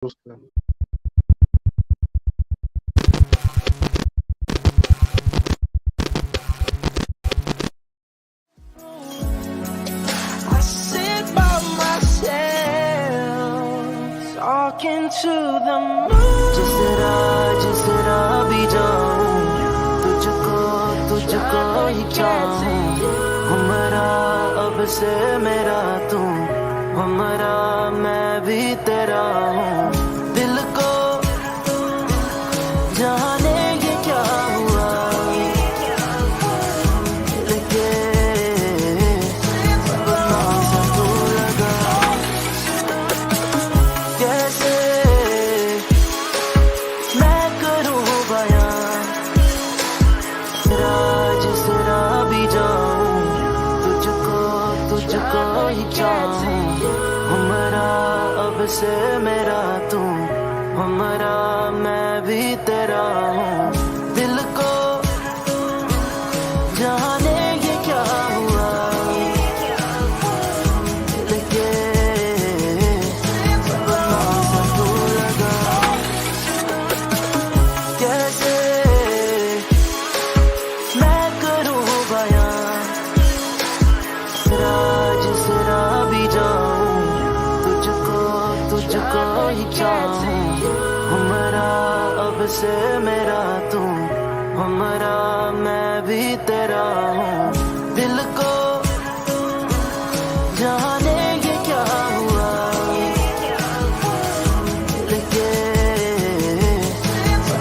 sit by myself, talking to the moon. जिसरा भी जाऊं, तुझको ही चाहूं. हमारा अब से मेरा तू, हमारा मैं भी तेरा हूँ. दिल को जाने ये क्या हुआ, से मेरा तू, हमारा मैं भी तेरा हूँ. दिल को जाने ये क्या हुआ, लेके बना सा तू लगा. कैसे मैं करूँ बयां, जिसरा भी जाऊं, तुझको ही चाहूं. हमारा अब से मेरा तू, हमारा मैं भी तेरा हूँ. दिल को जाने ये क्या हुआ, लेके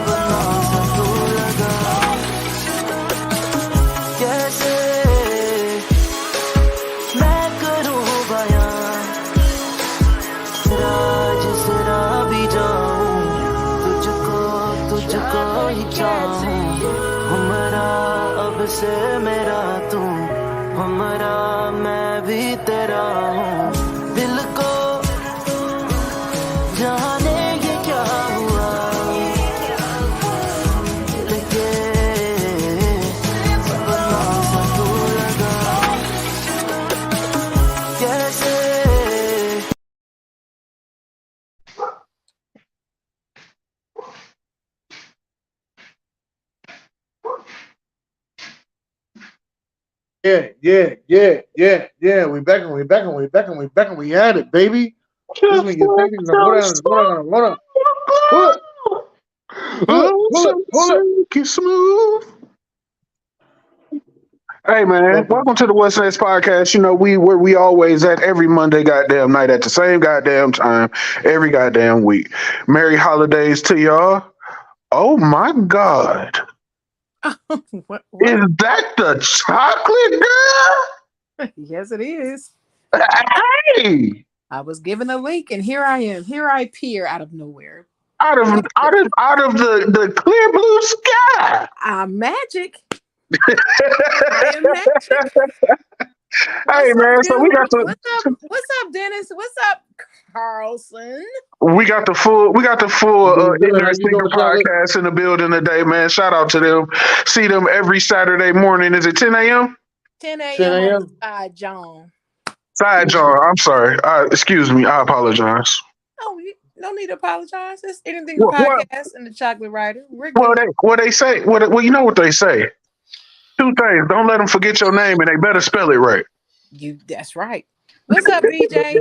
बना सा तू लगा. कैसे मैं करूँ बयां, जिसरा भी जाऊं, तुझको ही चाहूं. हमारा अब से मेरा तू, हमारा मैं भी तेरा हूँ. दिल को जाने ये क्या हुआ, लेके बना सा तू लगा. कैसे Yeah. We back and we had it, baby. This one you're taking the Keep smooth. Hey man, welcome to the What's Next podcast. You know, we always at every Monday goddamn night at the same goddamn time, every goddamn week. Merry holidays to y'all. Oh my God. What? Is that the chocolate girl? Yes, it is. Hey, I was given a link, and here I am. Here I appear out of nowhere. out of the clear blue sky. I'm magic. I am magic. Hey man, so we got What's up, Dennis? What's up, Carlson? we got the full Ignorant Speaker podcast in the building today, man. Shout out to them. See them every Saturday morning. Is it 10 a.m.? 10 a.m. John. Side John, I'm sorry. Excuse me. I apologize. Oh, you don't need to apologize. It's anything the podcast and the chocolate writer. We're good. Well, they say. Well, you know what they say. Two things. Don't let them forget your name, and they better spell it right. That's right. What's up, BJ?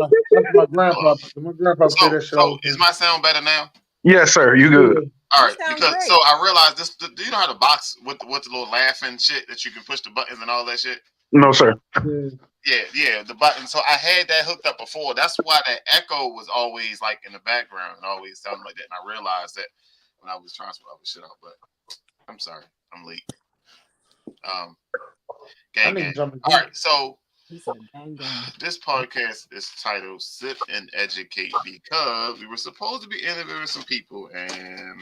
My grandpa said that shit. So is my sound better now? Yes, sir. You good? All right. Because so I realized this. Do you know how to box with the little laughing shit that you can push the buttons and all that shit? No, sir. Yeah, the button. So I had that hooked up before. That's why that echo was always like in the background and always sounding like that. And I realized that when I was trying to put shit out. But I'm sorry, I'm late. Gang. All right, so this podcast is titled "Sit and Educate" because we were supposed to be interviewing some people, and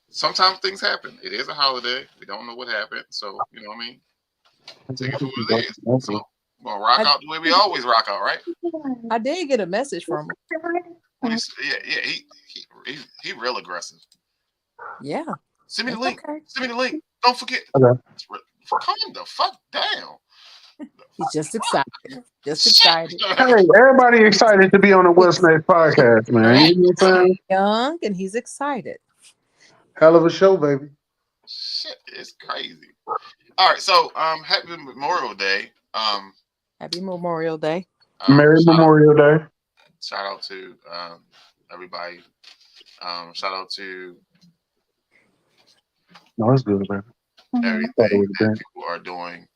sometimes things happen. It is a holiday. We don't know what happened, so you know what I mean. Take it for what it is. So we're gonna rock out the way we always rock out, right? I did get a message from him. He real aggressive. Yeah. Send me the link. Okay. Send me the link. Don't forget. Okay. Calm the fuck down. He's just excited. Just excited. Hey, everybody excited to be on the What's Next podcast, man. You know what I'm saying? Young and he's excited. Hell of a show, baby. Shit, it's crazy. All right, so happy Memorial Day. Happy Memorial Day. Merry Memorial Day. Shout out to everybody. Shout out to No, it's good, man. everything that people are doing.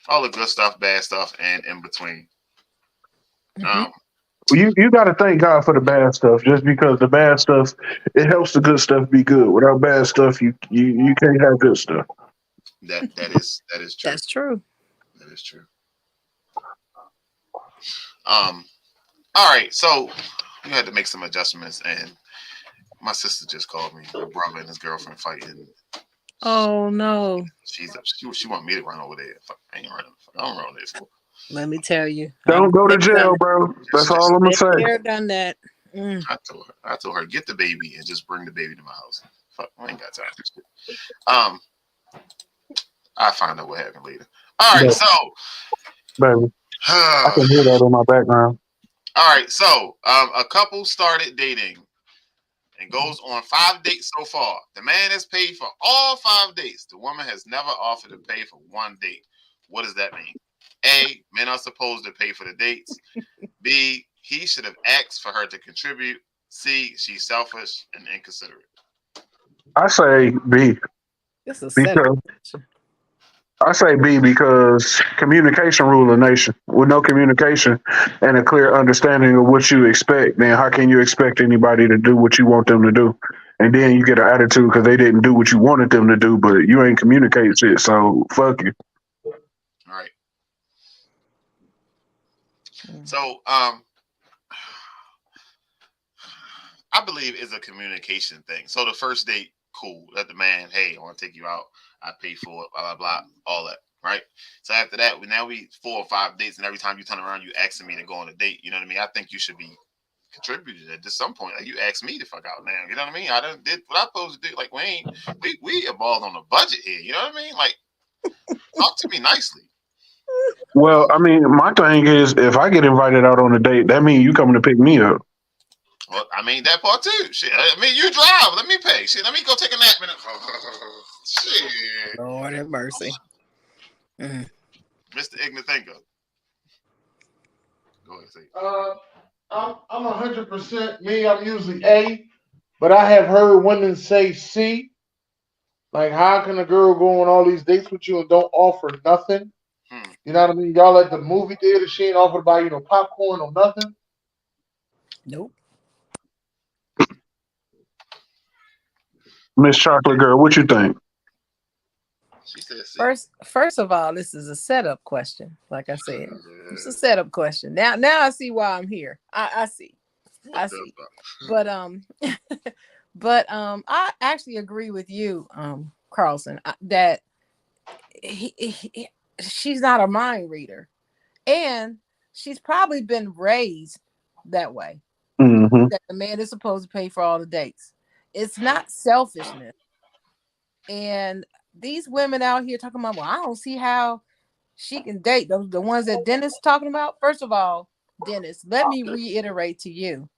All the good stuff, bad stuff, and in between. You got to thank God for the bad stuff, just because the bad stuff, it helps the good stuff be good. Without bad stuff, you can't have good stuff. That is true. That's true. That is true. All right, so we had to make some adjustments, and my sister just called me. My brother and his girlfriend fighting. Oh no! She want me to run over there. Fuck, I ain't running. I don't run over there for. Let me tell you. Don't go to jail, bro. That's all I'm gonna say. Never done that. I told her, get the baby and just bring the baby to my house. Fuck, I ain't got time for this shit. I'll find out what happened later. All right, so baby, I can hear that in my background. All right, so a couple started dating and goes on 5 dates so far. The man has paid for all 5 dates. The woman has never offered to pay for 1 date. What does that mean? A, men are supposed to pay for the dates. B, he should have asked for her to contribute. C, she's selfish and inconsiderate. I say B. I say B because communication rules a nation. With no communication and a clear understanding of what you expect, then how can you expect anybody to do what you want them to do? And then you get an attitude because they didn't do what you wanted them to do, but you ain't communicating shit, so fuck you. All right. So, I believe it's a communication thing. So the first date, cool. Let the man, hey, I want to take you out. I pay for it, blah, blah, blah, all that, right? So after that, now we 4 or 5 dates, and every time you turn around, you asking me to go on a date. You know what I mean? I think you should be contributed at some point. Like, you asked me to fuck out now. You know what I mean? I done did what I supposed to do. Like, we involved on a budget here. You know what I mean? Like, talk to me nicely. Well, I mean, my thing is, if I get invited out on a date, that means you coming to pick me up. Well, I mean, that part too. Shit, I mean, you drive. Let me pay. Shit, let me go take a nap. Shit. Lord have mercy. Mr. Ignathenko. Go ahead, say. I'm 100% me. I'm usually A, but I have heard women say C. Like, how can a girl go on all these dates with you and don't offer nothing? You know what I mean? Y'all at the movie theater, she ain't offered to buy no popcorn or nothing. Nope. Miss Chocolate Girl, what you think? She said C. First of all, this is a setup question. Like I said, it's a setup question. Now I see why I'm here. I see. But I actually agree with you, Carlson, that she's not a mind reader, and she's probably been raised that way. That the man is supposed to pay for all the dates. It's not selfishness. And these women out here talking about, well, I don't see how she can date those, the ones that Dennis is talking about. First of all, Dennis, let me reiterate to you,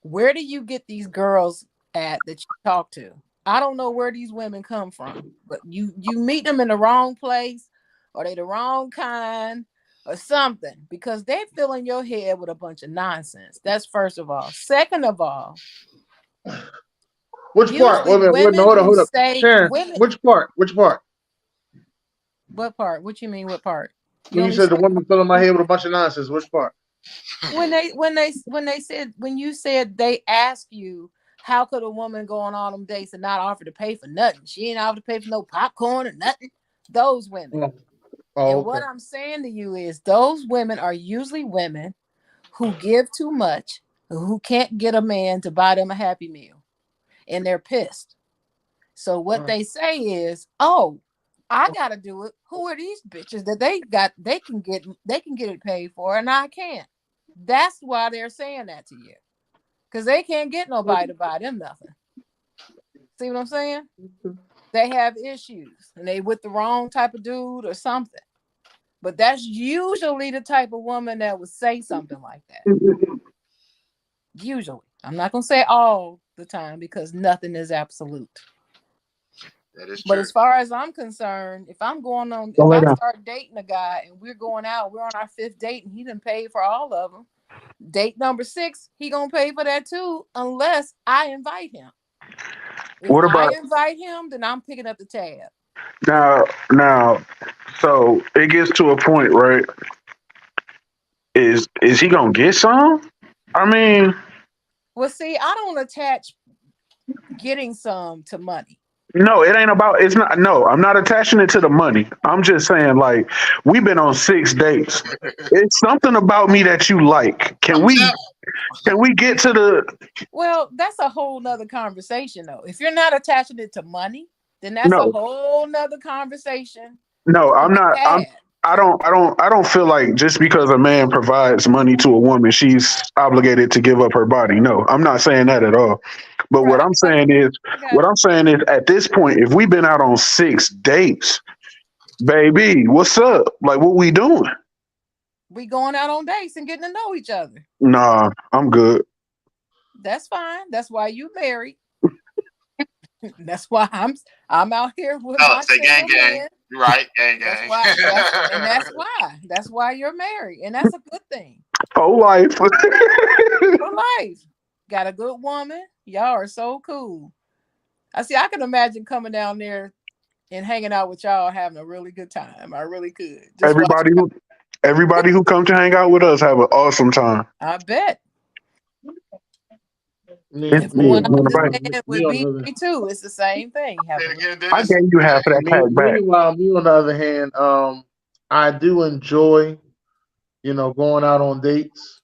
where do you get these girls at that you talk to? I don't know where these women come from, but you meet them in the wrong place, or they the wrong kind, or something, because they fill in your head with a bunch of nonsense. That's first of all. Second of all, which part? Wait a minute, hold up. Sharon, which part? What part? What you mean? What part? You said the woman filling my head with a bunch of nonsense. Which part? When you said they ask you, how could a woman go on all them dates and not offer to pay for nothing? She ain't offer to pay for no popcorn or nothing. Those women. And what I'm saying to you is, those women are usually women who give too much, who can't get a man to buy them a Happy Meal, and they're pissed. So what they say is, oh, I gotta do it. Who are these bitches that they can get it paid for, and I can't? That's why they're saying that to you, because they can't get nobody to buy them nothing. See what I'm saying? They have issues, and they with the wrong type of dude or something. But that's usually the type of woman that would say something like that. Usually. I'm not going to say all the time because nothing is absolute. That is true. But as far as I'm concerned, if I start dating a guy and we're going out, we're on our 5th date and he done paid for all of them. Date number 6, he gonna pay for that too, unless I invite him. If I invite him, then I'm picking up the tab. Now, so it gets to a point, right? Is he gonna get some? I mean, well, see, I don't attach getting some to money. No, it ain't about. It's not. No, I'm not attaching it to the money. I'm just saying, like, we've been on 6 dates. It's something about me that you like. Can we get to the? Well, that's a whole nother conversation, though. If you're not attaching it to money, then that's a whole nother conversation. No, I'm not. I don't feel like just because a man provides money to a woman, she's obligated to give up her body. No, I'm not saying that at all. But what I'm saying is at this point, if we've been out on 6 dates, baby, what's up? Like, what we doing? We going out on dates and getting to know each other. Nah, I'm good. That's fine. That's why you married. That's why I'm out here with my gang. You're right, gang. That's why you're married, and that's a good thing. For life. For life. Got a good woman. Y'all are so cool. I can imagine coming down there and hanging out with y'all, having a really good time. I really could. Everybody who come to hang out with us have an awesome time. I bet. It's with me too. It's the same thing. I gave you half of that pack back. Meanwhile, me on the other hand, I do enjoy, going out on dates,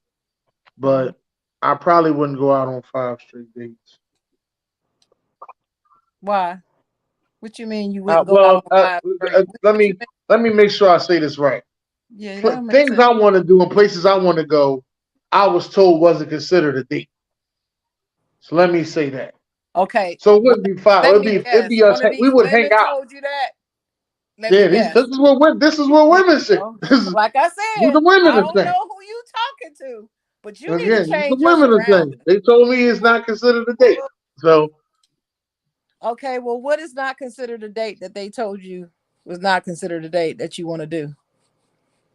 but I probably wouldn't go out on 5 straight dates. Why? What you mean you wouldn't go out on 5 straight? Let me make sure I say this right. Yeah, things I want to do and places I want to go, I was told wasn't considered a date. So let me say that. Okay. So it wouldn't be 5. It'd be us. We would hang out. Told you that? This is what women say. Like I said, the women I don't know who you talking to, but you need to change the women around. They told me it's not considered a date. So. Okay, well, what is not considered a date that they told you was not considered a date that you want to do?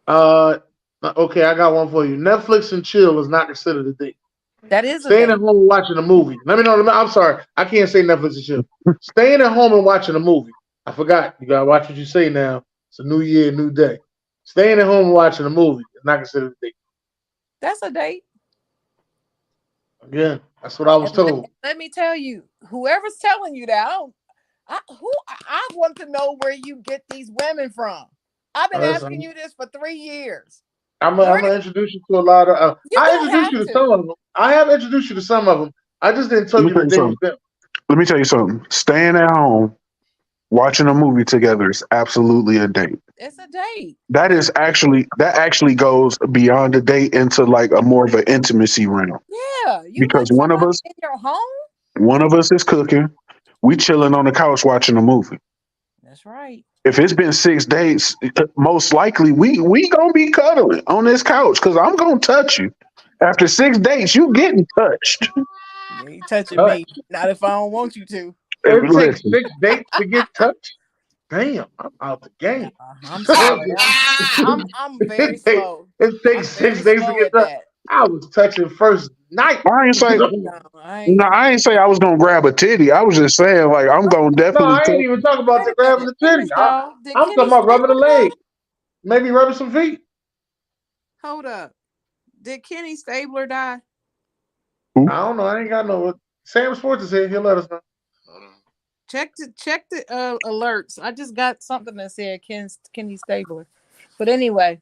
Okay, I got one for you. Netflix and chill is not considered a date. That is staying at home watching a movie. I'm sorry, I can't say Netflix and chill. Staying at home and watching a movie. I forgot. You gotta watch what you say now. It's a new year, new day. Staying at home and watching a movie is not considered a date. That's a date. Again, that's what I was told. Let me tell you, whoever's telling you that, I want to know where you get these women from. I've been asking you this for 3 years. I'm gonna introduce you to a lot of. I introduced you to some of them. I have introduced you to some of them. I just didn't tell you the name of them. Let me tell you something. Staying at home, watching a movie together is absolutely a date. It's a date. That actually goes beyond a date into like a more of an intimacy realm. Yeah, because one of us in your home. One of us is cooking. We chilling on the couch watching a movie. That's right. If it's been 6 dates, most likely we gonna be cuddling on this couch because I'm gonna touch you. After 6 dates, you getting touched. You ain't touching me. Not if I don't want you to. It takes 6 dates to get touched. Damn, I'm out the game. I'm sorry. I'm very slow. It takes 6 days to get touched. I was touching first night. I ain't say I was gonna grab a titty. I was just saying like I'm gonna definitely. No, I ain't even talking about the grabbing the titty. I'm talking about rubbing the leg, maybe rubbing some feet. Hold up, did Kenny Stabler die? I don't know. I ain't got no. SamzSportz is here. He'll let us know. Check the alerts. I just got something that said Kenny Stabler, but anyway,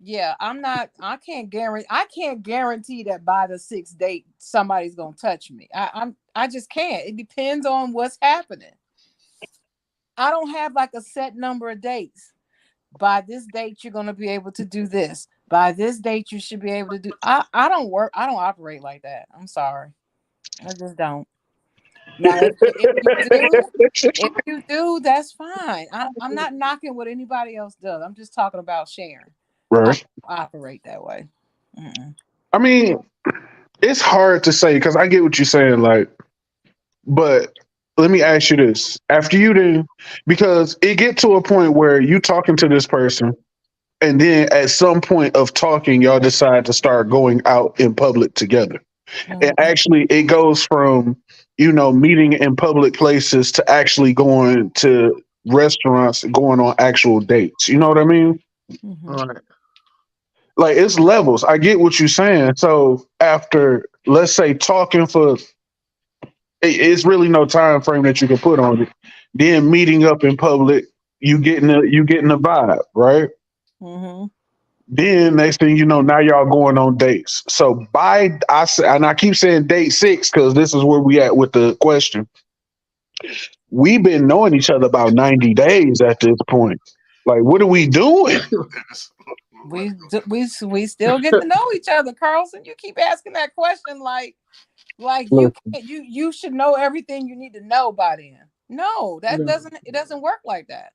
yeah, I can't guarantee that by the 6th date somebody's gonna touch me. I just can't. It depends on what's happening. I don't have like a set number of dates. By this date, you're gonna be able to do this. By this date, you should be able to do. I don't operate like that. I'm sorry. I just don't. Now, if you do, that's fine. I'm not knocking what anybody else does. I'm just talking about sharing. Right. I operate that way. Mm-mm. I mean, it's hard to say because I get what you're saying, like, but let me ask you this: after you did, because it get to a point where you talking to this person, and then at some point of talking, y'all decide to start going out in public together. And Mm-hmm. actually, it goes from meeting in public places to actually going to restaurants, going on actual dates. You know what I mean? Mm-hmm. All right. Like it's levels. I get what you're saying. So after, let's say, talking for, it's really no time frame that you can put on it. Then meeting up in public, you getting a vibe, right? Mm-hmm. Then next thing you know, now y'all going on dates. So and I keep saying date 6 because this is where we at with the question. We've been knowing each other about 90 days at this point. Like, what are we doing? We still get to know each other, Carlson. You keep asking that question like you should know everything you need to know by then. No, that doesn't work like that.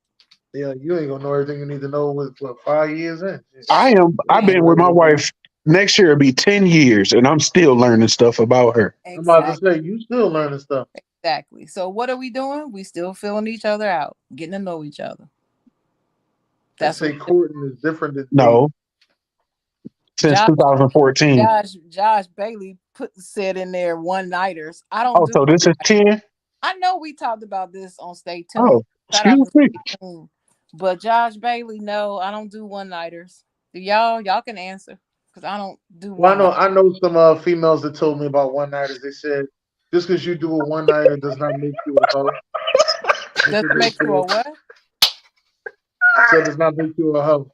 Yeah, you ain't gonna know everything you need to know with 5 years in. I've been with my wife. Next year it'll be 10 years, and I'm still learning stuff about her. I'm about to say you still learning stuff. Exactly. So what are we doing? We still filling each other out, getting to know each other. That's say courting is different than no. Since 2014. Josh Bailey said in there one-nighters. I don't. So this is 10. I know we talked about this on Stay Tuned. Oh, excuse me. But Josh Bailey, no, I don't do one-nighters. Do y'all can answer because I don't do. Well, I know some females that told me about one-nighters. They said just because you do a one-nighter does not make you a hoe. Does it make you a what? So it does not make you a hoe.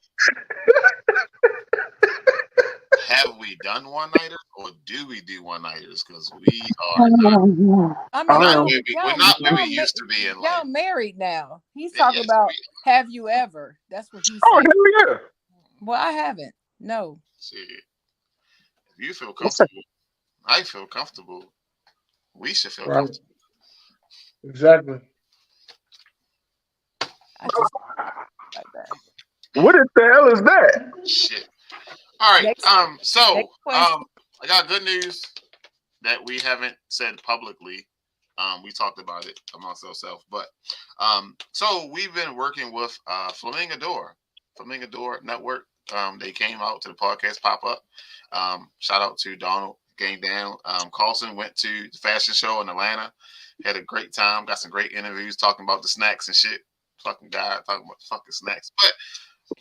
Have we done one-nighters or do we do one-nighters? Because we are not. We're not where we used to be in life. Y'all married now. He's talking about have you ever? That's what he said. Oh, hell yeah. Well, I haven't. No. See, if you feel comfortable, I feel comfortable. We should feel comfortable. Exactly. I just like that. What the hell is that? Shit. All right. I got good news that we haven't said publicly. We talked about it amongst ourselves, but so we've been working with Flamingo Network. They came out to the podcast pop up. Shout out to Donald Gang Down. Carlson went to the fashion show in Atlanta. Had a great time. Got some great interviews talking about the snacks and shit. Fucking guy talking about fucking snacks. But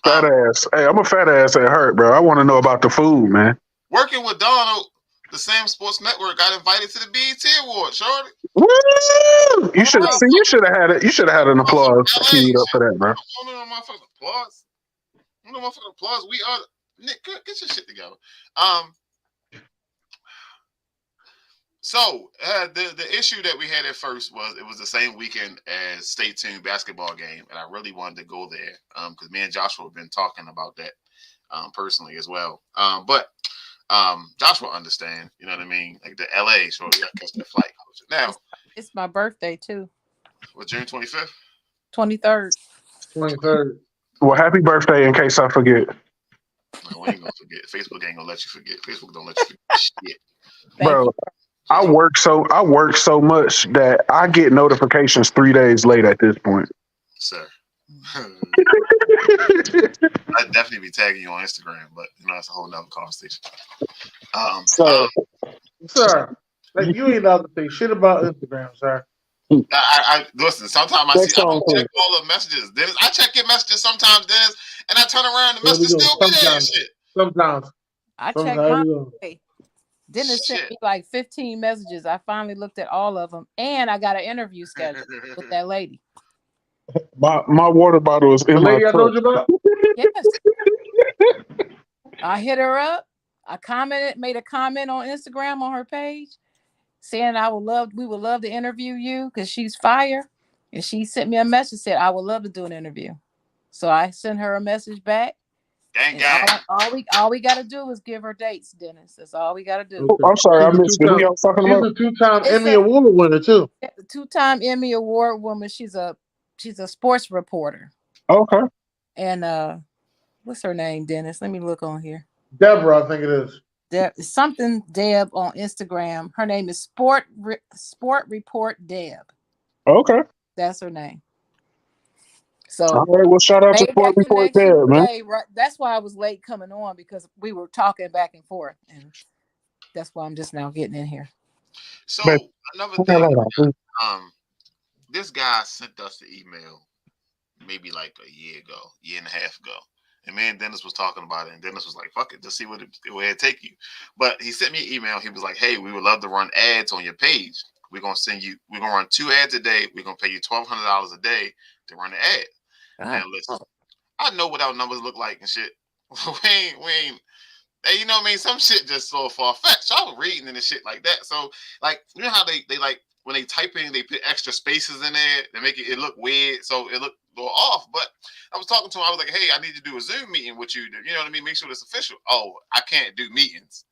fat ass. Hey, I'm a fat ass at heart, bro. I want to know about the food, man. Working with Donald, the SamzSportz Network got invited to the BET Award, shorty. Woo! You should have seen. You should have had it. You should have had an applause queued up for that, bro. No motherfucking applause. No motherfucking applause. We are Nick. Get your shit together. So the issue that we had at first was it was the same weekend as Stay Tuned basketball game, and I really wanted to go there because me and Joshua have been talking about that personally as well. But Joshua understand, you know what I mean? Like the LA, so we got to catch that flight. Now it's my birthday too. Well, June 25th, 23rd. 23rd. Well, happy birthday! In case I forget. No, we ain't gonna forget. Facebook ain't gonna let you forget. Facebook don't let you forget shit, bro. I work so much that I get notifications 3 days late at this point. Sir. I'd definitely be tagging you on Instagram, but it's a whole nother conversation. Sir, like you ain't allowed to say shit about Instagram, sir. I listen. Sometimes I check all the messages. Dennis, I check your messages sometimes, Dennis, and I turn around and the messages still be there and shit. Sometimes I check my. Dennis sent me like 15 messages. I finally looked at all of them, and I got an interview scheduled with that lady. My water bottle is in the lady I told you about. Yes. I hit her up. I made a comment on Instagram on her page, saying we would love to interview you because she's fire, and she sent me a message said I would love to do an interview. So I sent her a message back. Gang, gang. All we gotta do is give her dates, Dennis. That's all we gotta do. Oh, I'm sorry, I missed it. Who y'all talking about? She's a two-time Emmy Award winner too. Two-time Emmy Award woman. She's a sports reporter. Okay. And what's her name, Dennis? Let me look on here. Deborah, I think it is. Deb on Instagram. Her name is Sport Report Deb. Okay. That's her name. So all right, well, shout out to Sport Report Deb, man. Right. That's why I was late coming on, because we were talking back and forth, and that's why I'm just now getting in here. So another thing, this guy sent us the email maybe like a year and a half ago. And me and Dennis was talking about it, and Dennis was like, fuck it, just see where it take you. But he sent me an email. He was like, hey, we would love to run ads on your page. We're going to run 2 ads a day. We're going to pay you $1,200 a day to run the ad. Now, listen, I know what our numbers look like and shit. we ain't, you know what I mean? Some shit just so far-fetched. So I was reading and shit like that. So, like, you know how they like, when they type in, they put extra spaces in there to make it look weird, so it look a little off. But I was talking to him. I was like, hey, I need to do a Zoom meeting with you. You know what I mean? Make sure it's official. Oh, I can't do meetings.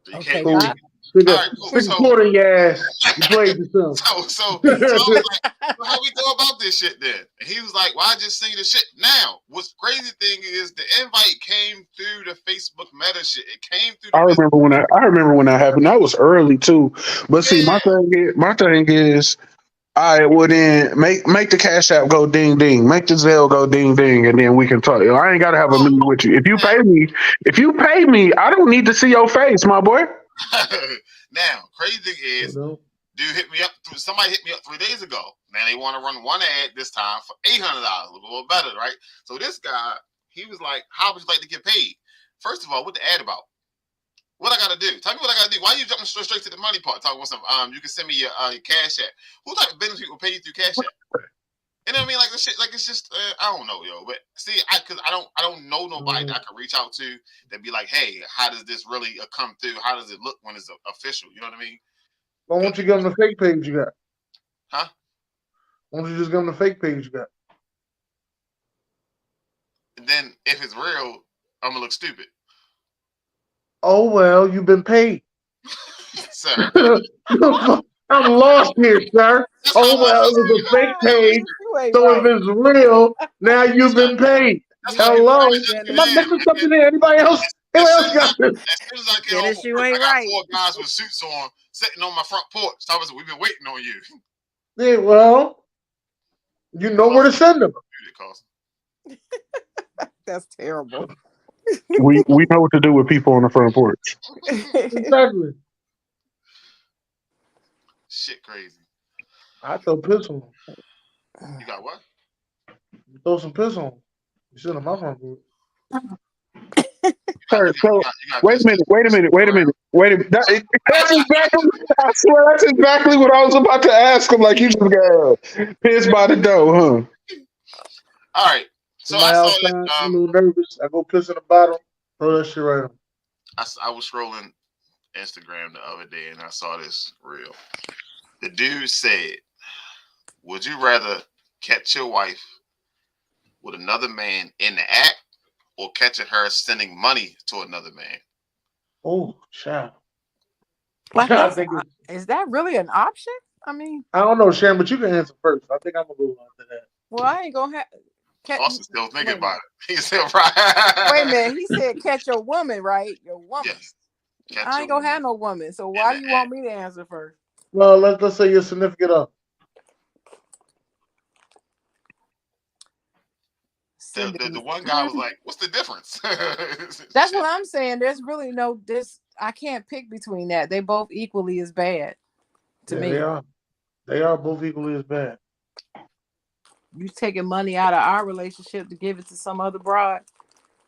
So okay, cool. All right, cool. So, your ass. You played yourself. So I was like, well, how we go about this shit then? And he was like, well, I just seen the shit. Now, what's crazy thing is the invite came through the Facebook Meta shit. It came through. I remember when that happened. That was early too. But see, my thing is, all right, well then make the Cash App go ding ding, make the Zelle go ding ding, and then we can talk. I ain't gotta have a meeting with you. If you pay me, I don't need to see your face, my boy. Now, crazy thing is, dude hit me up. Somebody hit me up 3 days ago. Now they want to run one ad this time for $800, a little better, right? So this guy, he was like, "How would you like to get paid?" First of all, what the ad about? What I gotta do? Tell me what I gotta do. Why are you jumping straight to the money part? Talking about some. You can send me your Cash App. Who type of business people pay you through Cash App? You know what I mean? Like this shit. Like it's just I don't know, yo. But see, because I don't know nobody that I can reach out to that be like, hey, how does this really come through? How does it look when it's official? You know what I mean? Why don't you give them the fake page you got? Huh? Why don't you just give them the fake page you got? And then if it's real, I'm gonna look stupid. Oh well, you've been paid. Sir. I'm lost here, sir. Oh well, it was a fake page. So if it's real, now you've been paid. Hello. Am I missing something here? Anybody else? Anybody else got this? As soon as I get home, I got 4 guys with suits on sitting on my front porch. So we've been waiting on you. Yeah, well, you know where to send them. That's terrible. We know what to do with people on the front porch. Exactly. Shit crazy. I throw piss on them. You got what? You throw some piss on them. You sit on my front porch. Sir, so wait a minute. That's exactly what I was about to ask him. Like you just got pissed by the dough, huh? All right. So I saw it. I'm a little nervous. I go piss in the bottle. Throw that shit right on. I was scrolling Instagram the other day and I saw this reel. The dude said, "Would you rather catch your wife with another man in the act, or catching her sending money to another man?" Oh, child. Like, is that really an option? I mean, I don't know, Sharon, but you can answer first. I think I'm gonna go on to that. Well, I ain't gonna have. Austin still thinking about it. He's still right. Wait a minute. He said, "Catch your woman, right? Your woman." Yes. I ain't gonna have no woman. So why do you want me to answer first? Well, let's say your significant other. The one guy was like, "What's the difference?" That's what I'm saying. There's really no this. I can't pick between that. They both equally as bad to me. They are both equally as bad. You taking money out of our relationship to give it to some other broad.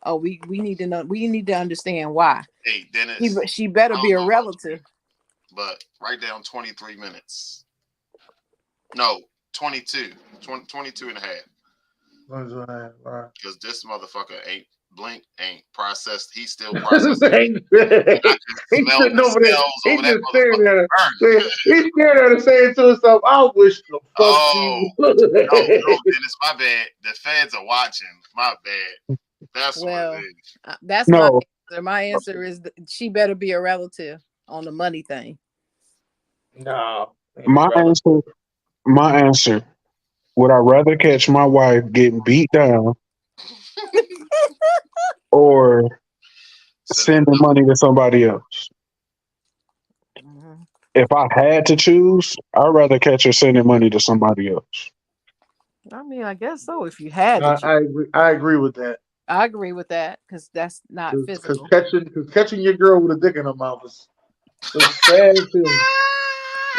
Oh, we need to know. We need to understand why. Hey, Dennis. She better be a relative. But write down 23 minutes. No, 22. 22 and a half. Right. Because this motherfucker ain't Blink ain't processed. He's still processing. He's sitting over there. He's just staring at her. He's staring at her saying to himself, I wish the fuck she would. No, Dennis, my bad. The feds are watching. My bad. That's what it is. That's my answer. My answer is she better be a relative on the money thing. No. My answer. Would I rather catch my wife getting beat down or sending money to somebody else? Mm-hmm. If I had to choose, I'd rather catch her sending money to somebody else. I mean, I guess so. If you had to I agree with that. I agree with that because that's not physical. Because catching your girl with a dick in her mouth is a sad feeling.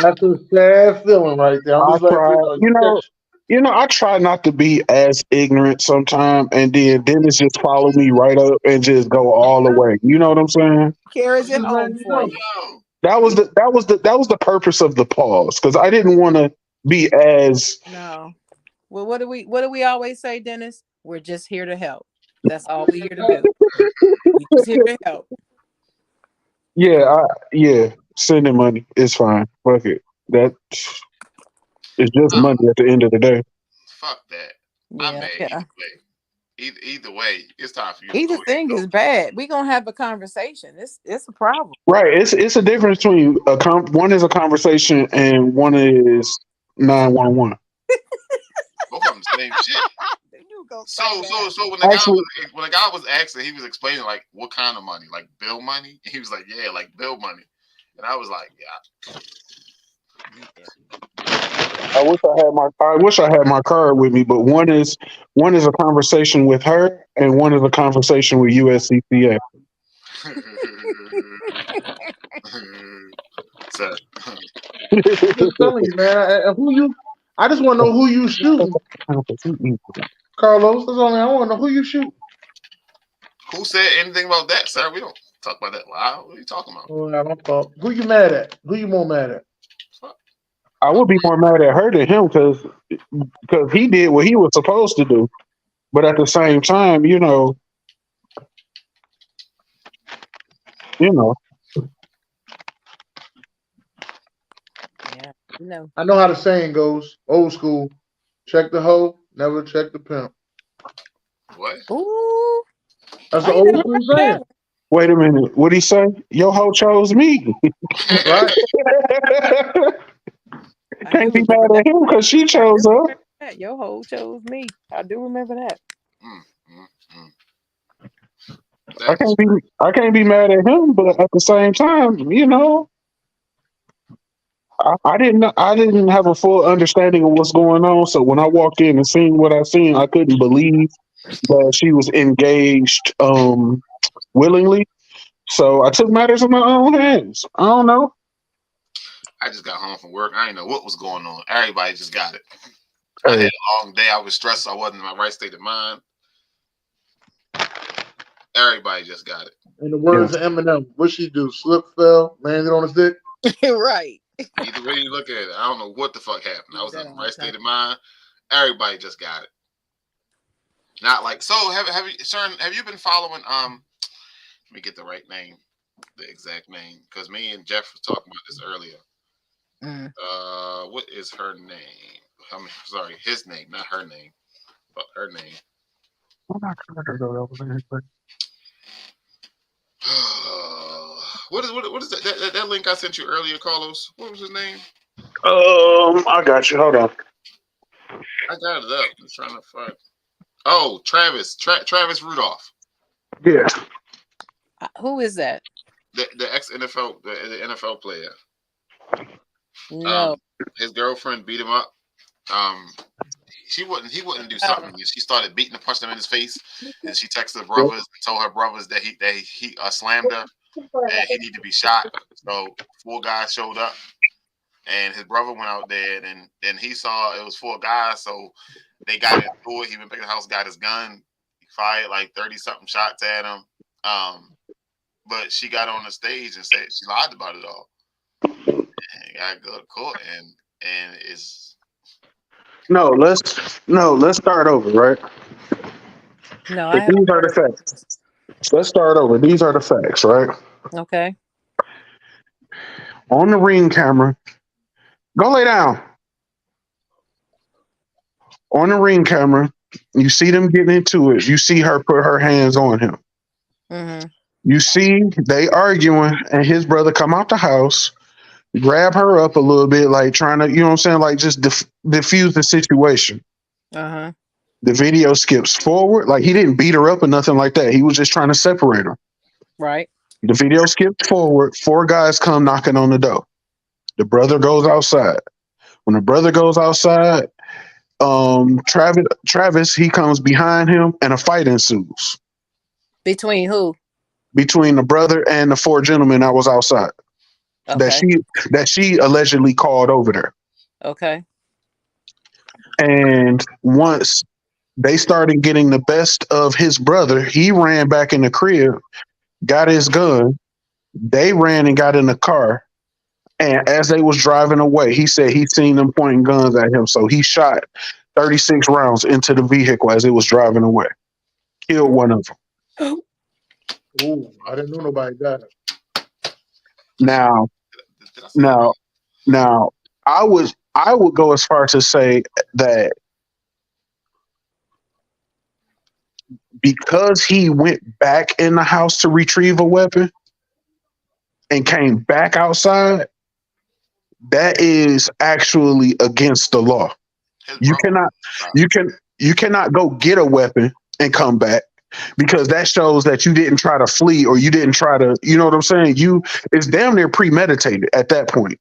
That's a sad feeling right there. I'm just I try not to be as ignorant sometimes, and then Dennis just follow me right up and just go all the way. You know what I'm saying? Carries it home for you. That was the purpose of the pause, because I didn't want to be as no. Well, what do we always say, Dennis? We're just here to help. That's all we're here to do. We're just here to help. Yeah, sending money is fine. Fuck it. That it's just money at the end of the day. Fuck that. Yeah, I'm mad either way. It's time for you. Either thing is bad. We're gonna have a conversation. It's a problem. Right. It's a difference between one is a conversation and one is 911. Both of them same shit. So when the guy was asking, he was explaining like what kind of money, like bill money. And he was like, yeah, like bill money. And I was like, yeah. I wish I had my card with me, but one is a conversation with her and one is a conversation with USCCA. I'm just telling you, man. I just want to know who you shoot, Carlos. That's only I want to know who you shoot. Who said anything about that, sir? We don't talk about that loud. What are you talking about? Oh, yeah, my fault. Who you mad at? Who you more mad at? I would be more mad at her than him because he did what he was supposed to do, but at the same time, you know. Yeah, no. I know how the saying goes. Old school. Check the hoe, never check the pimp. What? Ooh. That's an old school saying. Wait a minute. What'd he say? Your hoe chose me. Right. Can't be mad at him because she chose her. Your hoe chose me. I do remember that. I can't be mad at him, but at the same time, you know, I didn't have a full understanding of what's going on. So when I walked in and seen what I seen, I couldn't believe that she was engaged willingly. So I took matters in my own hands. I don't know. I just got home from work. I didn't know what was going on. Everybody just got it. I had a long day. I was stressed. I wasn't in my right state of mind. Everybody just got it. In the words of Eminem, what she do? Slip, fell, landed on his dick? Right. Either way you look at it, I don't know what the fuck happened. I was in the right state of mind. Everybody just got it. Not like so. Have you been following? Let me get the right name, the exact name, because me and Jeff was talking about this earlier. What is her name? I mean, sorry, his name, not her name, but her name. What is that link I sent you earlier, Carlos? What was his name? I got you. Hold on. I got it up. I'm trying to find. Oh, Travis Rudolph. Yeah. Who is that? The ex NFL the NFL player. No. His girlfriend beat him up. He wouldn't do something. She started beating and punching him in his face, and she texted her brothers and told her brothers that he slammed her and he needed to be shot. So 4 guys showed up, and his brother went out there, and he saw it was 4 guys. So they got into it. He went back to the house, got his gun, he fired like 30-something shots at him. But she got on the stage and said she lied about it all. And got to go to court, and it's. Let's start over, right? No, I But haven't these are the heard. facts. Let's start over. These are the facts, right? Okay. On the ring camera, go lay down. On the ring camera, you see them getting into it. You see her put her hands on him. Mm-hmm. You see they arguing, and his brother come out the house, grab her up a little bit, like trying to, you know what I'm saying, like just diffuse the situation. Uh-huh. The video skips forward, like he didn't beat her up or nothing like that. He was just trying to separate her. Right. The video skips forward. 4 guys come knocking on the door. The brother goes outside. When the brother goes outside, Travis, he comes behind him, and a fight ensues Between who? between the brother and the 4 gentlemen that was outside. Okay. That she allegedly called over there. Okay. And once they started getting the best of his brother, he ran back in the crib, got his gun. They ran and got in the car. And as they was driving away, he said he seen them pointing guns at him. So he shot 36 rounds into the vehicle as it was driving away. Killed one of them. Ooh, I didn't know nobody died. Now, I would go as far to say that because he went back in the house to retrieve a weapon and came back outside, that is actually against the law. You cannot go get a weapon and come back, because that shows that you didn't try to flee, or you didn't try to, you know what I'm saying? It's damn near premeditated at that point,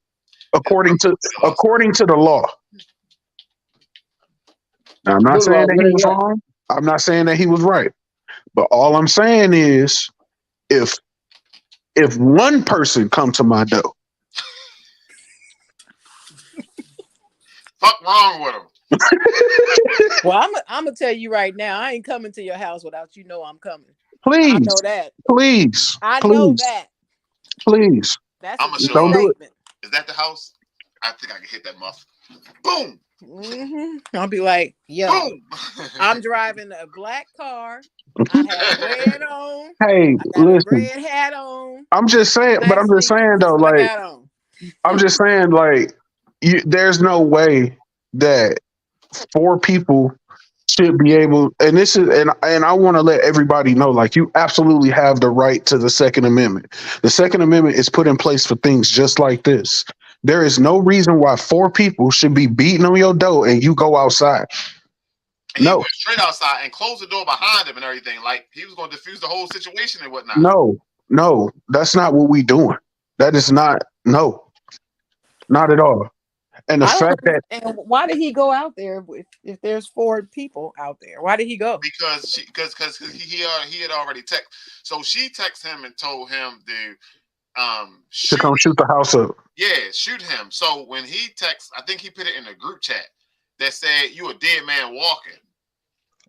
according to the law. Now, I'm not saying that he was wrong. I'm not saying that he was right. But all I'm saying is, if one person come to my door, fuck wrong with him. Well, I'm gonna tell you right now, I ain't coming to your house without you know I'm coming. Please, I know that. Please, I know that. Please, that's I'm a show don't do it. Is that the house? I think I can hit that muff. Boom. Mm-hmm. I'll be like, yo, boom. I'm driving a black car. I have red on. Hey, I got listen. a red hat on. I'm just saying, but I'm just saying though, like, I'm just saying, like, there's no way that 4 people should be able, and this is, and I want to let everybody know, like, you absolutely have the right to the Second Amendment. The Second Amendment is put in place for things just like this. There is no reason why 4 people should be beating on your door and you go outside. And he went straight outside and closed the door behind him and everything. Like he was going to diffuse the whole situation and whatnot. No, that's not what we doing. That is not, not at all. And the fact that, and why did he go out there if there's 4 people out there? Why did he go? Because he had already texted. So she texted him and told him to come shoot the house up. Yeah, shoot him. So when he texts, I think he put it in a group chat that said, "You a dead man walking."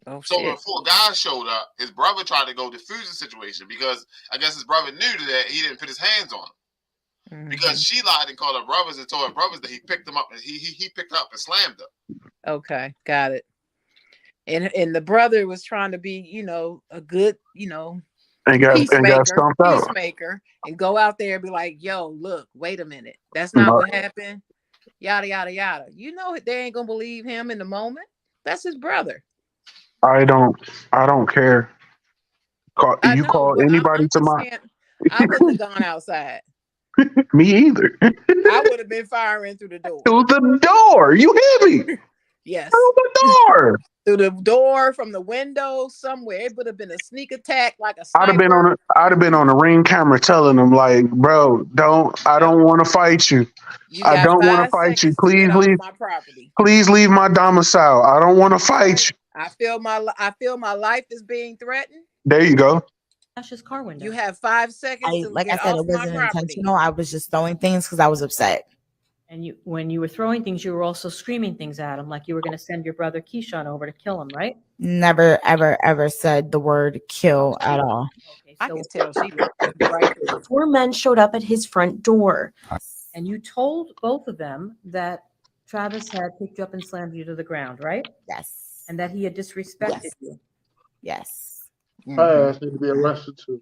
Oh, so shit. when 4 guys showed up, his brother tried to go defuse the situation because I guess his brother knew that he didn't put his hands on him. Mm-hmm. Because she lied and called her brothers and told her brothers that he picked them up and he picked up and slammed them. Okay, got it. And the brother was trying to be, a good, and got stomped out. Peacemaker, and go out there and be like, yo, look, wait a minute. That's not what happened. Yada, yada, yada. They ain't gonna believe him in the moment. That's his brother. I don't care. Call anybody to my... I wouldn't have gone outside. Me either. I would have been firing through the door. Through the door. You hear me? Yes. Through the door. Through the door, from the window, somewhere. It would have been a sneak attack, like a sniper. I'd have been on the ring camera telling them, like, bro, I don't want to fight you. I don't want to fight you. Please leave my property. Please leave my domicile. I don't want to fight you. I feel my life is being threatened. There you go. That's just car window. You have 5 seconds. Like I said, it wasn't intentional. I was just throwing things because I was upset. And when you were throwing things, you were also screaming things at him, like you were going to send your brother Keyshawn over to kill him, right? Never, ever, ever said the word kill at all. Okay, I can tell she right there. 4 men showed up at his front door. And you told both of them that Travis had picked you up and slammed you to the ground, right? Yes. And that he had disrespected you. Yes. Her ass need to be arrested too.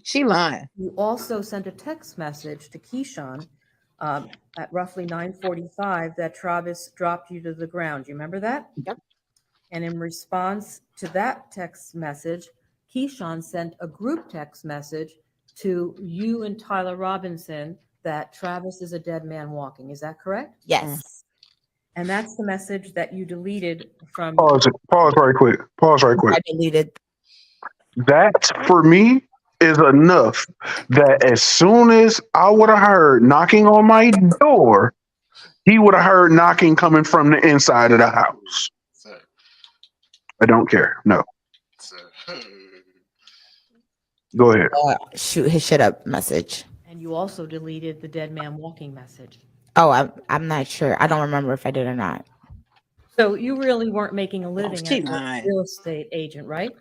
She lying. You also sent a text message to Keyshawn at roughly 9:45 that Travis dropped you to the ground. You remember that? Yep. And in response to that text message, Keyshawn sent a group text message to you and Tyler Robinson that Travis is a dead man walking. Is that correct? Yes. And that's the message that you deleted from. Pause right quick. I deleted. That for me is enough that as soon as I would have heard knocking on my door, he would have heard knocking coming from the inside of the house. Sir. I don't care. No. Sir. Go ahead. Shoot his shit up message. And you also deleted the dead man walking message. Oh, I'm not sure. I don't remember if I did or not. So you really weren't making a living she as a lying. real estate agent, right?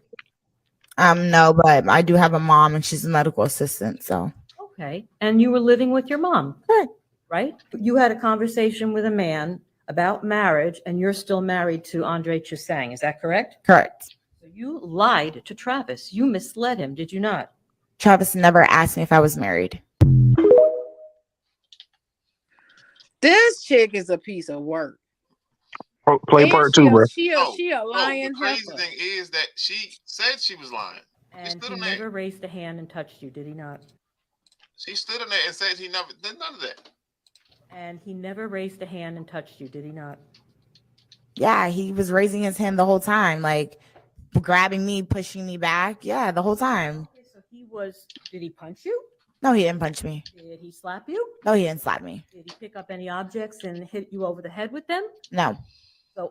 No, but I do have a mom and she's a medical assistant, so. Okay. And you were living with your mom, Correct. right? You had a conversation with a man about marriage and you're still married to Andre Chusang. Is that correct? Correct. So you lied to Travis. You misled him, did you not? Travis never asked me if I was married. This chick is a piece of work. Play And part two, bro. She a lying the crazy heifer. thing is that she said she was lying. And he never raised a hand and touched you, did he not? She stood in there and said he never did none of that. And he never raised a hand and touched you, did he not? Yeah, he was raising his hand the whole time, like grabbing me, pushing me back. Yeah, the whole time. Okay, so did he punch you? No, he didn't punch me. Did he slap you? No, he didn't slap me. Did he pick up any objects and hit you over the head with them? No. So,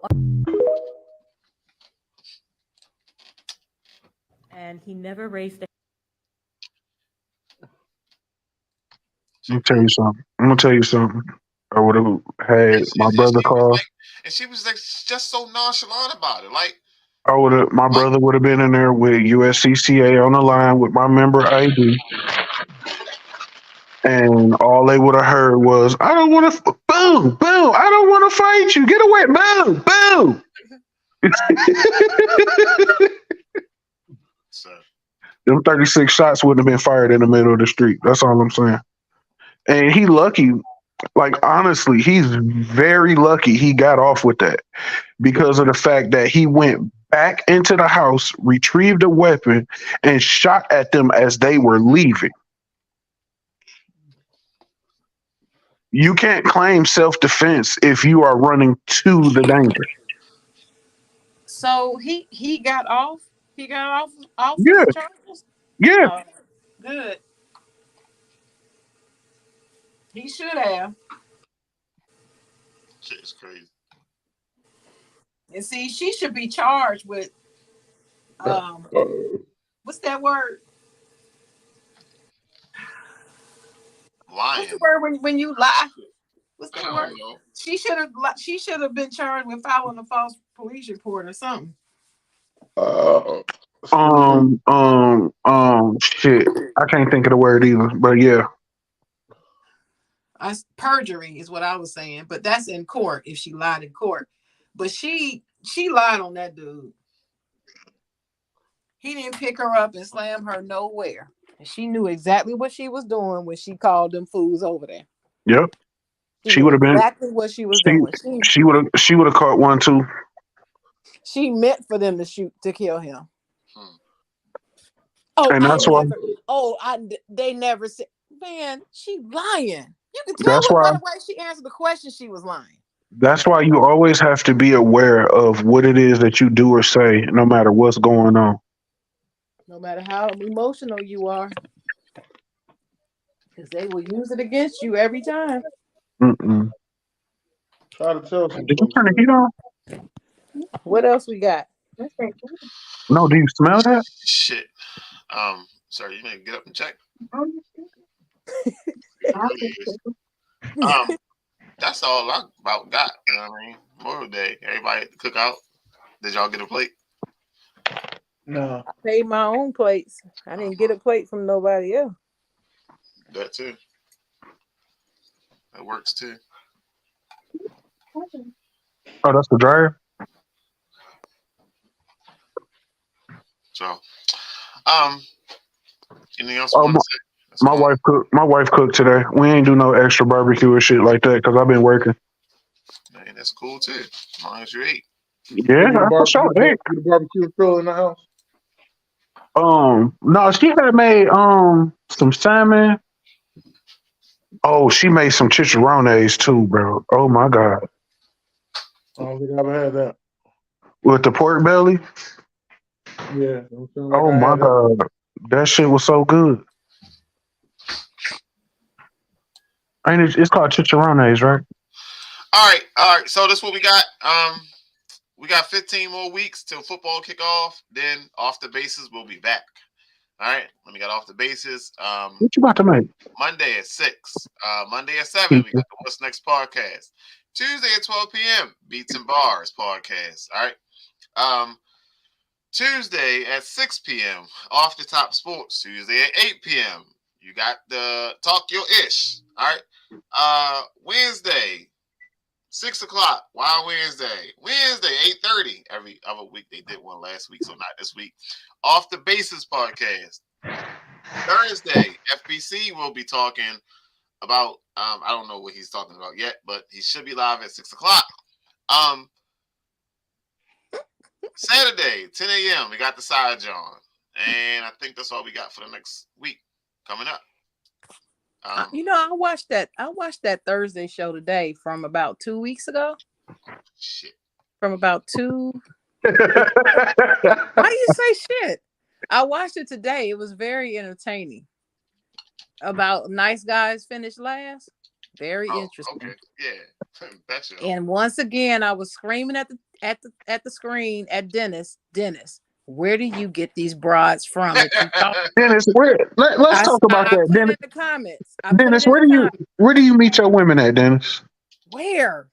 and he never raised a. I'm gonna tell you something. I would have had my brother call. And she was like just so nonchalant about it. Like My brother would have been in there with USCCA on the line with my member ID. And all they would have heard was, I don't want to, boom, boom, I don't want to fight you. Get away, boom, boom. Them 36 shots wouldn't have been fired in the middle of the street. That's all I'm saying. And he lucky, like honestly, he's very lucky he got off with that because of the fact that he went back into the house, retrieved a weapon, and shot at them as they were leaving. You can't claim self-defense if you are running to the danger. So he got off. He got off Yeah. his charges. Yeah. Oh, good. He should have. Shit is crazy. And see, she should be charged with what's that word? Lying. What's the word when you lie? What's that word? She should have been charged with filing a false police report or something. Shit. I can't think of the word either, but yeah. Perjury is what I was saying, but that's in court if she lied in court. But she lied on that dude. He didn't pick her up and slam her nowhere. And she knew exactly what she was doing when she called them fools over there. Yep. She would have been exactly what she was doing. She would have caught one too. She meant for them to kill him. Oh, and that's why. They never said. Man, she lying. You can tell That's by why. the way she answered the question. She was lying. That's why you always have to be aware of what it is that you do or say, no matter what's going on. No matter how emotional you are, because they will use it against you every time. Mm-mm. Try to tell some. Did you turn the heat on? What else we got? No, do you smell that? Shit. Sorry, you may get up and check. That's all I about got. You know what I mean? Memorial Day. Everybody at the cookout. Did y'all get a plate? No. I paid my own plates. I didn't get a plate from nobody else. That too. That works too. Oh, that's the dryer? So, anything else? Oh, my wife cooked. My wife cooked today. We ain't do no extra barbecue or shit like that because I've been working. Man, that's cool too. As long as you eat. Yeah, for sure. Hey. The barbecue still in the house. No, she had made some salmon. Oh, she made some chicharrones too, bro. Oh my god, I don't think I ever had that. with the pork belly. Yeah, I'm feeling like Oh I my had that. god, that shit was so good. Ain't it? It's called chicharrones, right? All right. So this is what we got. We got 15 more weeks till football kickoff. Then off the bases, we'll be back. All right. Let me get off the bases. What you about to make? Monday at 6. Monday at 7, we got the What's Next podcast. Tuesday at 12 p.m., Beats and Bars podcast. All right. Tuesday at 6 p.m., Off the Top Sports. Tuesday at 8 p.m., you got the Talk Your Ish. All right. Wednesday, 6 o'clock. Wild Wednesday. Wednesday, 8:30. Every other week. They did one last week, so not this week. Off the Bases podcast. Thursday, FBC will be talking about, I don't know what he's talking about yet, but he should be live at 6 o'clock. Saturday, 10 a.m., we got the Side John. And I think that's all we got for the next week coming up. I watched that Thursday show today from about 2 weeks ago. Shit. From about 2. Why do you say shit? I watched it today. It was very entertaining. About nice guys finish last. Very interesting. Okay. Yeah. That's and once again, I was screaming at the screen at Dennis. Dennis, where do you get these broads from? Dennis, let's talk about that. Put Dennis, it in the comments. Dennis, where do you meet your women at, Dennis? Where?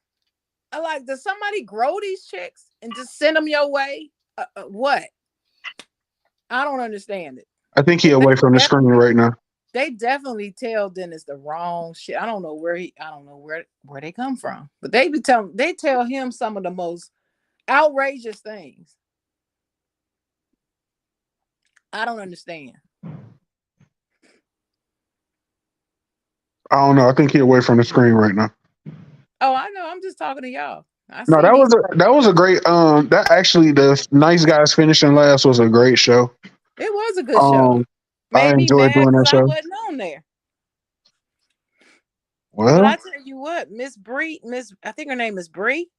Does somebody grow these chicks and just send them your way? What? I don't understand it. I think he's away from the screen right now. They definitely tell Dennis the wrong shit. I don't know where they come from, but they tell him some of the most outrageous things. I don't understand. I don't know. I think he's away from the screen right now. Oh, I know. I'm just talking to y'all. No, that was a great that actually the Nice Guys finishing last was a great show. It was a good show. I enjoyed doing that show. I wasn't on there. Well, but I tell you what, Miss Bree, I think her name is Bree.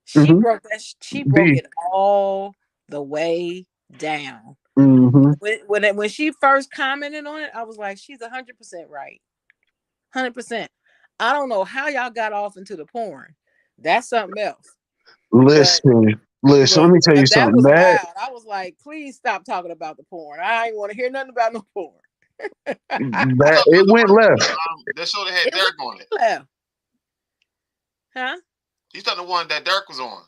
She broke that. She broke it all the way down. Mm-hmm. When she first commented on it, I was like, she's 100% right. 100%. I don't know how y'all got off into the porn. That's something else. Listen. Let me tell you something. Wild. I was like, please stop talking about the porn. I ain't want to hear nothing about no porn. It went left. That show that had Derek on it. Left. Huh? You thought the one that Derek was on?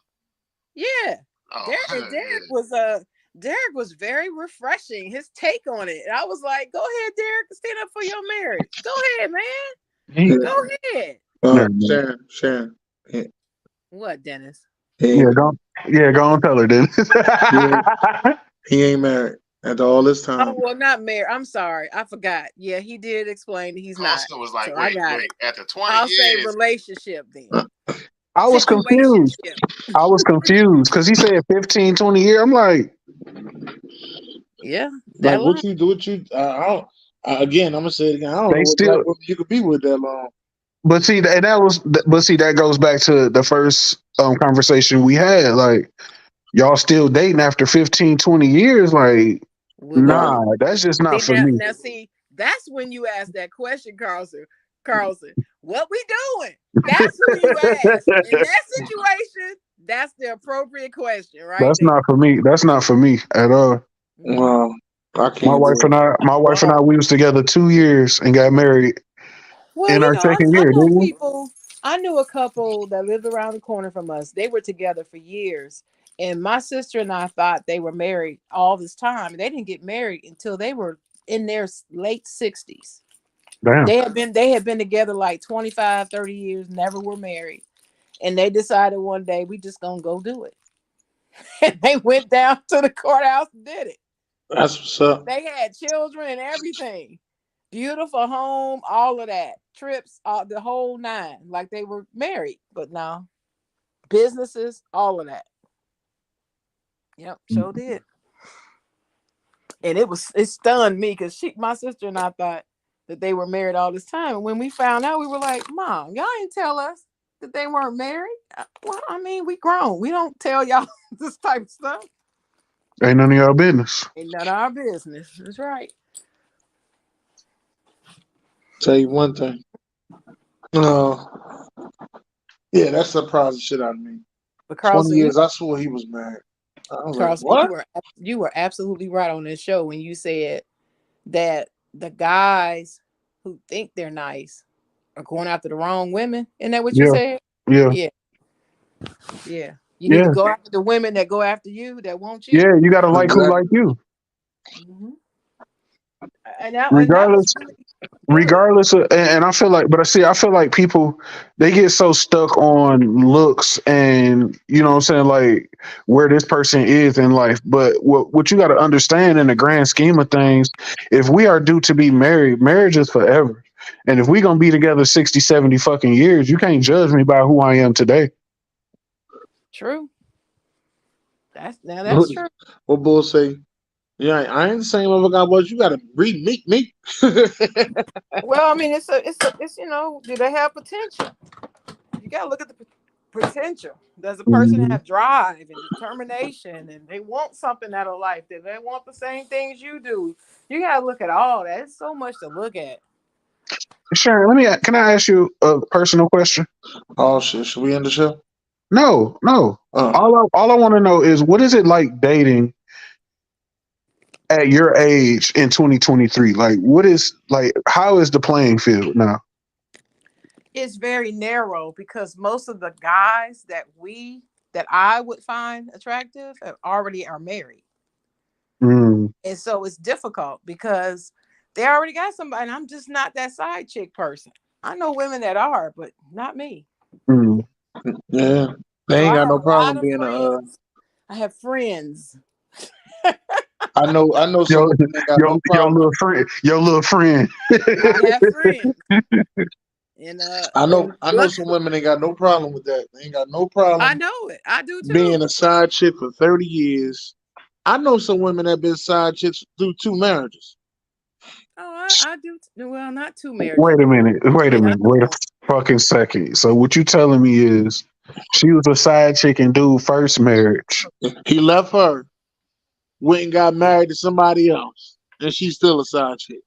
Yeah. Oh, Derek was very refreshing. His take on it. And I was like, go ahead, Derek, stand up for your marriage. Go ahead, man. Go ahead. Sharon. Yeah. What, Dennis? Go on, tell her, Dennis. He ain't married after all this time. Oh, well, not married. I'm sorry. I forgot. Yeah, he did explain that he's not. Also was like, wait, after 20 I'll years. say relationship then. I was confused. Because he said 15, 20 years. I'm like, yeah. Like what you do, again, I'm gonna say it again. I don't know what you could be with that long. But that goes back to the first conversation we had. Like, y'all still dating after 15, 20 years? Like, nah, that's just not for me. Now, see, that's when you ask that question, Carlson. What we doing? That's who you ask. In that situation, that's the appropriate question, right? That's not for me. That's not for me at all. Wow. My wife and I, we was together 2 years and got married in our second year. I knew a couple that lived around the corner from us. They were together for years. And my sister and I thought they were married all this time. They didn't get married until they were in their late 60s. Damn. They had been together like 25, 30 years, never were married. And they decided one day we just gonna go do it. And they went down to the courthouse and did it. That's what's up. They had children and everything. Beautiful home, all of that. Trips, the whole nine. Like they were married, but no. Businesses, all of that. Yep, sure did. And it stunned me because my sister and I thought that they were married all this time. And when we found out, we were like, Mom, y'all didn't tell us that they weren't married. Well, I mean, we grown. We don't tell y'all this type of stuff. Ain't none of y'all business. Ain't none of our business. That's right. Tell you one thing. Yeah, that surprised the shit out of me. But Carlson, 20 years, I swore he was married. I was Carlson, like, what? you were absolutely right on this show when you said that the guys who think they're nice are going after the wrong women. Isn't that what you said? Yeah. You need to go after the women that go after you, that want you. Yeah, you gotta like who like you. Mm-hmm. Regardless of, and I feel like, but I feel like people, they get so stuck on looks and, you know what I'm saying, like where this person is in life. But what you got to understand in the grand scheme of things, if we are due to be married, marriage is forever. And if we going to be together 60, 70 fucking years, you can't judge me by who I am today. True. That's true. What Bull say? Yeah, I ain't the same other guy was. You gotta meet me. Well, I mean, it's you know, do they have potential? You gotta look at the potential. Does a person have drive and determination, and they want something out of life? Do they want the same things you do? You gotta look at all that. It's so much to look at. Sharon, can I ask you a personal question? Oh shit, should we end the show? No. All I want to know is, what is it like dating at your age in 2023? Like, how is the playing field now? It's very narrow because most of the guys that I would find attractive already are married. And so it's difficult because they already got somebody, and I'm just not that side chick person. I know women that are, but not me. Yeah, they ain't got no problem being I have friends. I know some women that got no problem. Your little friend. I have friends. And I know some women ain't got no problem with that. They ain't got no problem. I know it. I do too. Being a side chick for 30 years. I know some women that been side chicks through 2 marriages. Oh, I do. Well, not 2 marriages. Wait a minute. Wait a fucking second. So what you telling me is she was a side chick in dude first marriage. He left her, went and got married to somebody else, and she's still a side chick.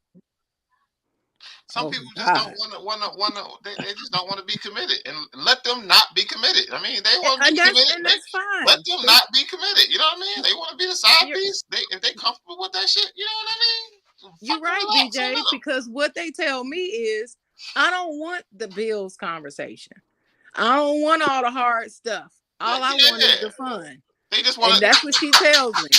Some people just don't want to. They just don't want to be committed, and let them not be committed. I mean, they want to be committed, and that's fine. Let them not be committed. You know what I mean? They want to be the side piece. If they comfortable with that shit, you know what I mean? You're right, BJ. Because what they tell me is, I don't want the bills conversation. I don't want all the hard stuff. All I want is the fun. They just want. And that's what she tells me.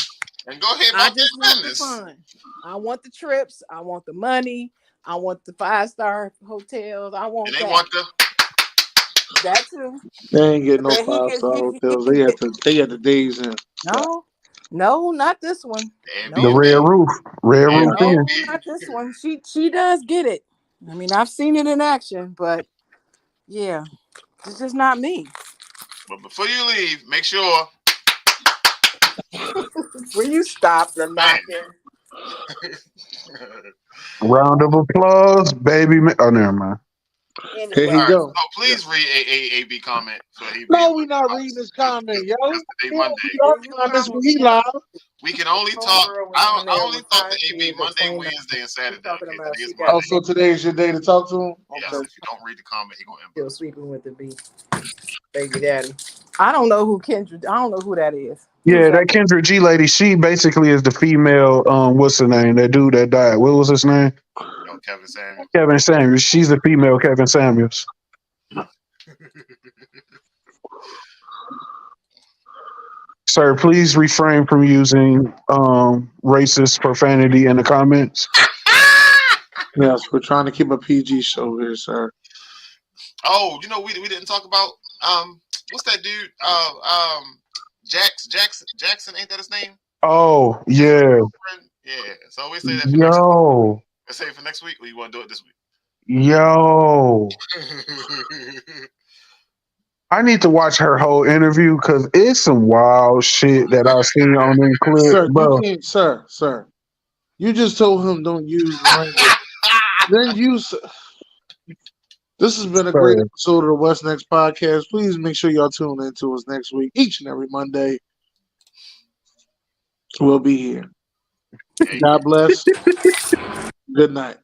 And go ahead. I just want the fun. I want the trips. I want the money. I want the 5-star hotels. I want and they want that too. They ain't getting no 5-star hotels. They at the days in. No, not this one. The red roof. No, not this one. She does get it. I mean, I've seen it in action, but yeah, it's just not me. But before you leave, make sure. Will you stop the knocking? Round of applause, baby. Oh, never mind. Here he go. So please read AAB comment. No, we're not reading this comment, yo. We can only talk. I only talk to AB Monday, Wednesday, and Saturday. Oh, so today is your day to talk to him? Yes, if you don't read the comment, he's going to still sleeping with the baby daddy. I don't know who Kendra. I don't know who that is. Yeah, that Kendra G lady, she basically is the female, what's her name? That dude that died. What was his name? Kevin Samuels. Kevin Samuels. She's the female Kevin Samuels. Sir, please refrain from using racist profanity in the comments. Yes, we're trying to keep a PG show here, sir. Oh, you know, we didn't talk about what's that dude? Jackson, ain't that his name? Oh, yeah. Yeah. So we say that for next week. Yo. Let's say it for next week, or you want to do it this week? Yo. I need to watch her whole interview because it's some wild shit that I've seen on them clips, Sir, bro. you can't, sir. You just told him don't use the language. Then use. This has been a great episode of the What's Next podcast. Please make sure y'all tune in to us next week, each and every Monday. We'll be here. God bless. Good night.